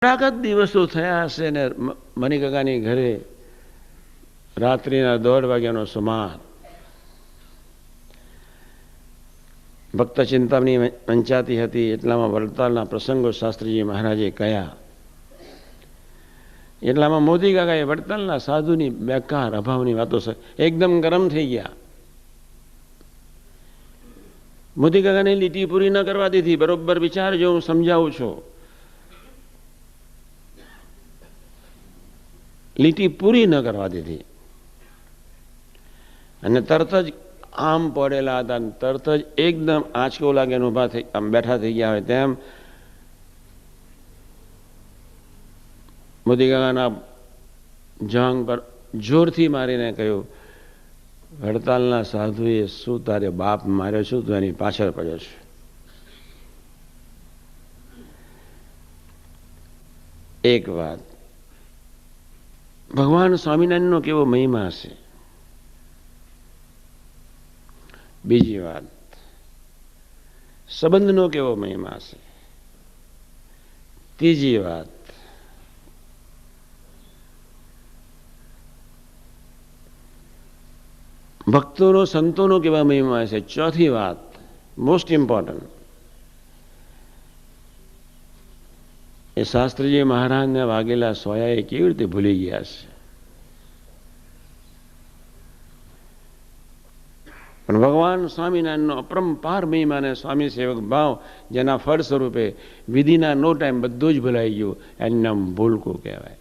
થોડાક જ દિવસો થયા હશે ને મણિકાકાની ઘરે રાત્રિના 1:30 વાગ્યાનો સુમાર ભક્ત ચિંતામણી વંચાતી હતી. એટલામાં વડતાલના પ્રસંગો શાસ્ત્રીજી મહારાજે કહ્યા. એટલામાં મોદી કાકાએ વડતાલના સાધુની બેકાર અભાવની વાતો એકદમ ગરમ થઈ ગયા. મોદી કાકાને લીટી પૂરી ન કરવા દીધી. બરોબર વિચારજો, હું સમજાવું છું. લીટી પૂરી ન કરવા દીધી અને તરત જ આમ પડેલા હતા. તરત જ એકદમ આંચકો લાગે ઉભા થઈ આમ બેઠા થઈ ગયા હોય તેમ મોદી કાકાના જંગ પર જોરથી મારીને કહ્યું, વડતાલના સાધુએ શું તારે બાપ માર્યો છું? તું એની પાછળ પડ્યો છું. એક વાત, ભગવાન સ્વામિનારાયણનો કેવો મહિમા હશે. બીજી વાત, સંબંધનો કેવો મહિમા હશે. ત્રીજી વાત, ભક્તોનો સંતોનો કેવા મહિમા હશે. ચોથી વાત, મોસ્ટ ઇમ્પોર્ટન્ટ, એ શાસ્ત્રીજી મહારાજને વાગેલા સોયા કેવી રીતે ભૂલી ગયા છે. પણ ભગવાન સ્વામિનારાયણનો અપરંપાર મહિમા અને સ્વામી સેવક ભાવ, જેના ફળ સ્વરૂપે વિધિના નો ટાઈમ બધું જ ભૂલાઈ ગયું, એનું નામ ભૂલકું કહેવાય.